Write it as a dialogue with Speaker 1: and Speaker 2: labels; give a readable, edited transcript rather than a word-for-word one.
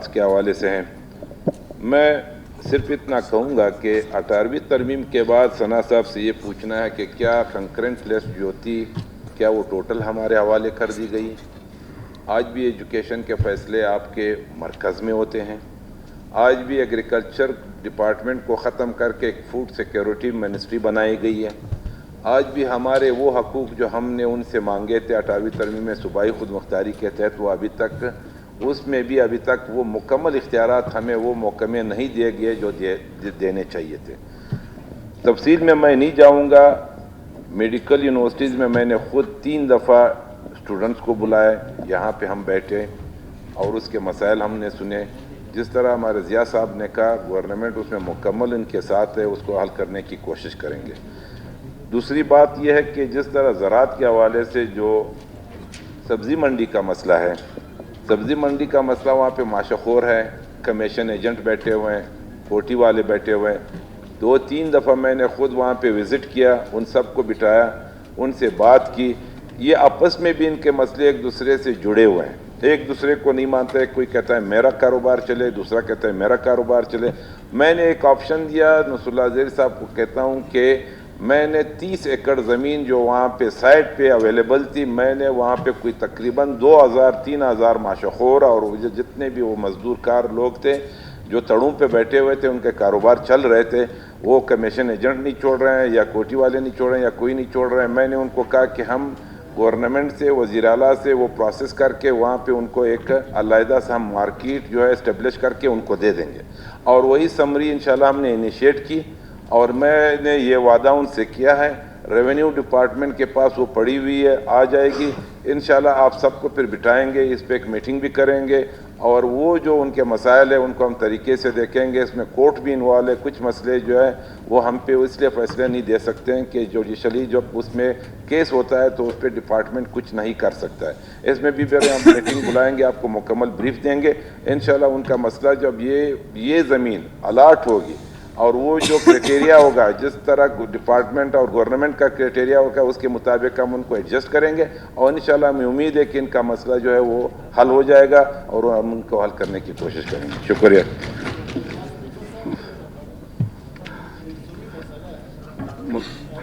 Speaker 1: ज़राअت के हवाले से हैं। मैं सिर्फ इतना कहूँगा कि 18वीं तरमीम के बाद सना साहब से ये पूछना है कि क्या कंकरेंट लिस्ट जो थी क्या वो टोटल हमारे हवाले कर दी गई। आज भी एजुकेशन के फ़ैसले आपके मरकज़ में होते हैं। आज भी एग्रीकल्चर डिपार्टमेंट को ख़त्म करके एक फूड सिक्योरिटी मिनिस्ट्री बनाई गई है। आज भी हमारे वो हकूक़ जो हमने उनसे मांगे थे 18वीं तरमीम में सूबाई खुद मुख्तारी के तहत, वो अभी तक उसमें भी अभी तक वो मुकम्मल इख्तियारात हमें वो मौक़े नहीं दिए गए जो देने चाहिए थे। तफसील में मैं नहीं जाऊँगा। मेडिकल यूनिवर्सिटीज़ में मैंने ख़ुद 3 दफ़ा स्टूडेंट्स को बुलाया, यहाँ पे हम बैठे और उसके मसाइल हमने सुने। जिस तरह हमारे ज़िया साहब ने कहा गवर्नमेंट उसमें मुकम्मल इनके साथ है, उसको हल करने की कोशिश करेंगे। दूसरी बात यह है कि जिस तरह ज़राअत के हवाले से जो सब्ज़ी मंडी का मसला है, सब्ज़ी मंडी का मसला वहाँ पे माशाखोर है, कमीशन एजेंट बैठे हुए हैं, कोटी वाले बैठे हुए हैं। 2-3 दफ़ा मैंने ख़ुद वहाँ पे विज़िट किया, उन सब को बिठाया, उनसे बात की। ये आपस में भी इनके मसले एक दूसरे से जुड़े हुए हैं, एक दूसरे को नहीं मानते। कोई कहता है मेरा कारोबार चले, दूसरा कहता है मेरा कारोबार चले। मैंने एक ऑप्शन दिया नसरुल्लाह ज़ेरी साहब को, कहता हूँ कि मैंने 30 एकड़ ज़मीन जो वहाँ पे साइट पे अवेलेबल थी, मैंने वहाँ पे कोई तकरीबन 2000-3000 माशाखोर और जितने भी वो मजदूर कार लोग थे जो तड़ों पे बैठे हुए थे, उनके कारोबार चल रहे थे, वो कमीशन एजेंट नहीं छोड़ रहे हैं या कोटी वाले नहीं छोड़ रहे हैं या कोई नहीं छोड़ रहे हैं। मैंने उनको कहा कि हम गवर्नमेंट से, वज़ीर आला से वो प्रोसेस करके वहाँ पे उनको एक अलहदा सा हम मार्केट जो है इस्टेब्लिश करके उनको दे देंगे। और वही समरी इंशाल्लाह हमने इनिशिएट की और मैंने ये वादा उनसे किया है। रेवेन्यू डिपार्टमेंट के पास वो पड़ी हुई है, आ जाएगी इंशाल्लाह। आप सबको फिर बिठाएंगे, इस पर एक मीटिंग भी करेंगे और वो जो उनके मसाइल है उनको हम तरीके से देखेंगे। इसमें कोर्ट भी इन्वॉल्व है, कुछ मसले जो है वो हम पे इसलिए फैसले नहीं दे सकते हैं कि जुडिशली जब उसमें केस होता है तो उस पर डिपार्टमेंट कुछ नहीं कर सकता है। इसमें भी फिर हम मीटिंग बुलाएंगे, आपको मुकम्मल ब्रीफ देंगे इंशाल्लाह। उनका मसला जब ये ज़मीन अलाट होगी और वो जो क्राइटेरिया होगा, जिस तरह डिपार्टमेंट और गवर्नमेंट का क्राइटेरिया होगा, उसके मुताबिक हम उनको एडजस्ट करेंगे और इंशाल्लाह हमें उम्मीद है कि इनका मसला जो है वो हल हो जाएगा और हम उनको हल करने की कोशिश करेंगे। शुक्रिया।